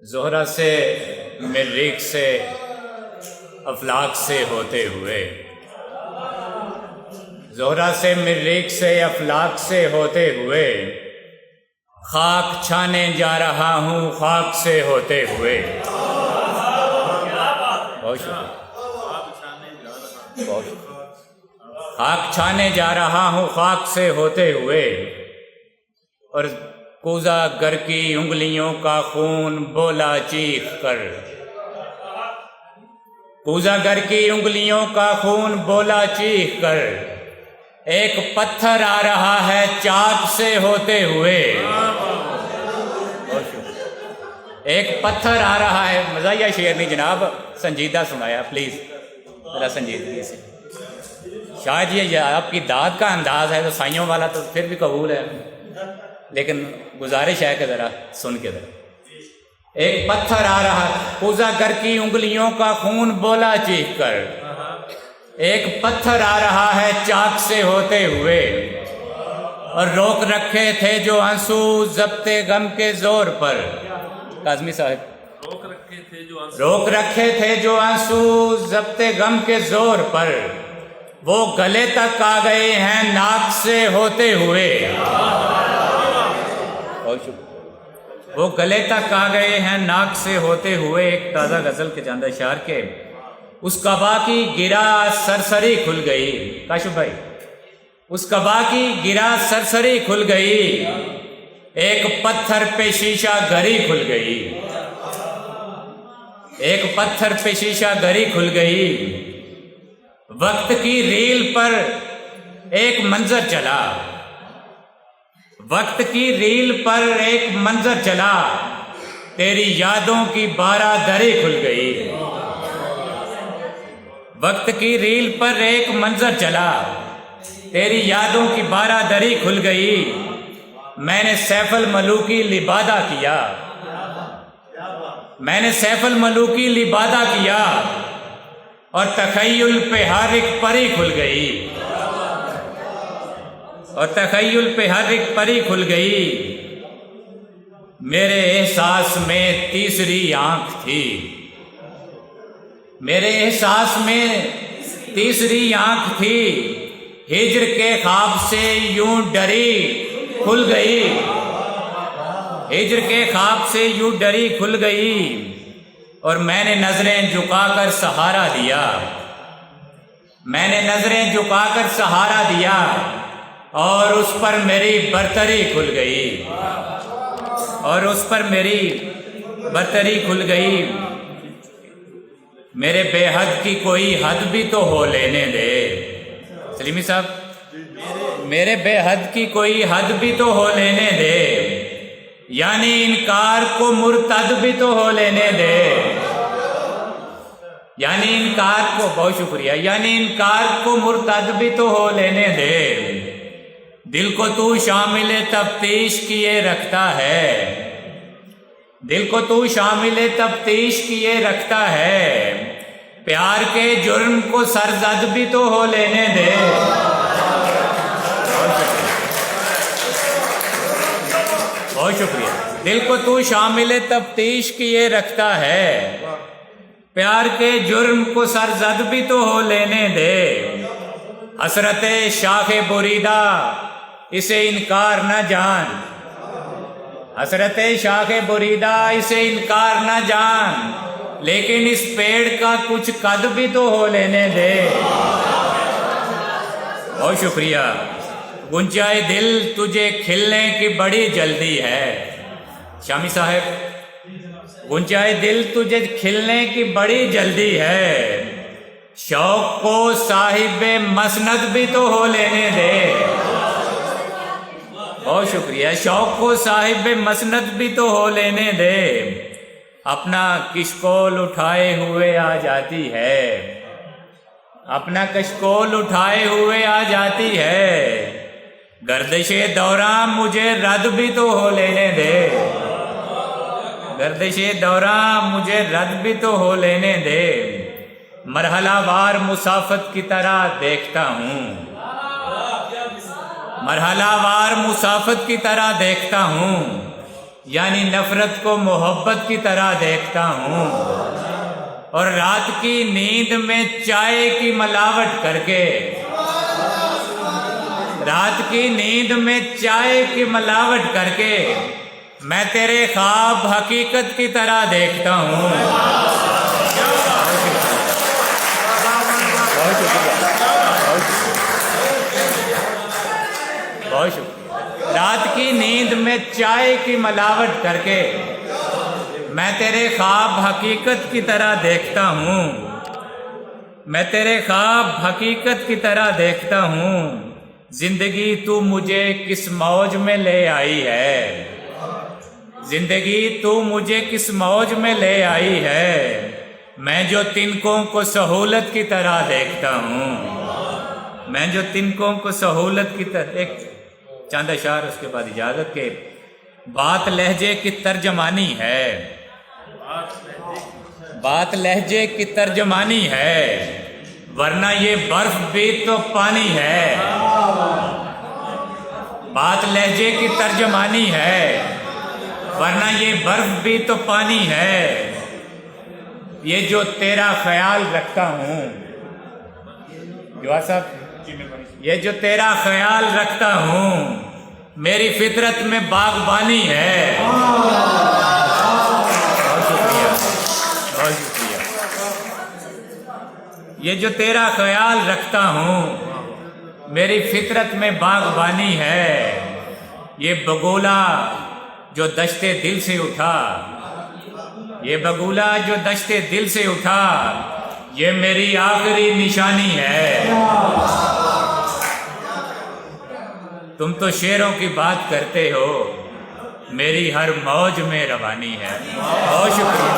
ज़ोहरा से मरीख से अफलाक से होते हुए, ज़ोहरा से मरीख से अफलाक से होते हुए, खाक छाने जा रहा हूँ खाक से होते हुए। खाक छाने जा रहा हूँ खाक से होते हुए, और कूजा गर की उंगलियों का खून बोला चीख कर। कूजा गर की उंगलियों का खून बोला चीख कर, एक पत्थर आ रहा है चाक से होते हुए। एक पत्थर आ रहा है। मज़ाहिया शेर नहीं जनाब, संजीदा सुनाया प्लीज़, ज़रा संजीदगी से। शायद ये आपकी दाद का अंदाज़ है तो साइयों वाला तो फिर भी कबूल है, लेकिन गुजारिश है कि ज़रा सुन के ज़रा। एक पत्थर आ रहा, कूजा गर की उंगलियों का खून बोला चीख कर, एक पत्थर आ रहा है चाक से होते हुए, और रोक रखे थे जो आंसू ज़ब्ते गम के जोर पर। काज़मी साहब, रोक रखे थे जो आंसू ज़ब्ते गम के जोर पर, वो गले तक आ गए हैं नाक से होते हुए। वो गले तक आ गए हैं नाक से होते हुए। एक ताज़ा गज़ल के चांदा शार के, उस कबा की गिरा सरसरी खुल गई। काशिफ भाई, उस कबा की गिरा सरसरी खुल गई, एक पत्थर पे शीशा घड़ी खुल गई। एक पत्थर पे शीशा घड़ी खुल गई। वक्त की रील पर एक मंजर चला, वक्त की रील पर एक मंजर चला, तेरी यादों की 12 दरी खुल गई। वक्त की रील पर एक मंजर चला, तेरी यादों की 12 दरी खुल गई। मैंने सैफल मलूकी लिबादा किया, मैंने सैफल मलूकी लिबादा किया, और तखय्युल पे हर एक परी खुल गई, और तखय्युल पे हर एक परी खुल गई। मेरे एहसास में तीसरी आंख थी, मेरे एहसास में तीसरी आंख थी, हिज्र के ख्वाब से यूं डरी खुल गई। हिज्र के ख्वाब से यूं डरी खुल गई, और मैंने नजरें झुकाकर सहारा दिया, मैंने नजरें झुकाकर सहारा दिया, और उस पर मेरी बरतरी खुल गई, और उस पर मेरी बरतरी खुल गई। मेरे बेहद की कोई हद भी तो हो लेने दे। सलीमी साहब, मेरे बेहद की कोई हद भी तो हो लेने दे, यानी इनकार को मुर्तद भी तो हो लेने दे। यानी इनकार को, बहुत शुक्रिया, यानी इनकार को मुर्तद भी तो हो लेने दे। दिल को तू शामिल तफ्तीश किए रखता है, दिल को तू शामिल तफ्तीश किए रखता है, प्यार के जुर्म को सरजद भी तो हो लेने दे। बहुत शुक्रिया। दिल को तू शामिल तफ्तीश किए रखता है, प्यार के जुर्म को सरजद भी तो हो लेने दे। हसरत शाखे बुरीदा इसे इनकार न जान, हसरत शाखे बुरीदा इसे इनकार न जान, लेकिन इस पेड़ का कुछ कद भी तो हो लेने दे। बहुत शुक्रिया। गुंजाए दिल तुझे खिलने की बड़ी जल्दी है। शामी साहब, गुंजाए दिल तुझे खिलने की बड़ी जल्दी है, शौक को साहिबे मसनद भी तो हो लेने दे। बहुत शुक्रिया। शौक को साहिबे मसनद भी तो हो लेने दे। अपना किशकोल उठाए हुए आ जाती है, अपना कशकोल उठाए हुए आ जाती है, गर्दिशे दौरान मुझे रद्द भी तो हो लेने दे। गर्दिशे दौरान मुझे रद्द भी तो हो लेने दे। मरहलावार मुसाफत की तरह देखता हूँ, मरहलावार मुसाफत की तरह देखता हूँ, यानी नफरत को मोहब्बत की तरह देखता हूँ। और रात की नींद में चाय की मिलावट करके, रात की नींद में चाय की मिलावट करके मैं तेरे ख्वाब हकीकत की तरह देखता हूँ। बहुत शुक्रिया। रात की नींद में चाय की मिलावट करके मैं तेरे ख्वाब हकीकत की तरह देखता हूँ, मैं तेरे ख्वाब हकीकत की तरह देखता हूँ। जिंदगी तू मुझे किस मौज में ले आई है, जिंदगी तू मुझे किस मौज में ले आई है। मैं जो तिनकों को सहूलत की तरह देखता हूँ, मैं जो तिनकों को सहूलत की तरह। एक चंद अशार उसके बाद इजाजत के। बात लहजे की तर्जमानी है, बात लहजे की तर्जमानी है, वरना ये बर्फ भी तो पानी है। बात लहजे की तर्जमानी है, वरना ये बर्फ भी तो पानी है। ये जो तेरा ख्याल रखता हूँ, जवाब साहब, ये जो तेरा ख्याल रखता हूँ, मेरी फितरत में बागबानी है। बहुत शुक्रिया, बहुत शुक्रिया। ये जो तेरा ख्याल रखता हूँ, मेरी फितरत में बागबानी है। ये बगुला जो दश्ते दिल से उठा, ये बगुला जो दश्ते दिल से उठा, ये मेरी आखिरी निशानी है। तुम तो शेरों की बात करते हो, मेरी हर मौज में रवानी है। बहुत शुक्रिया।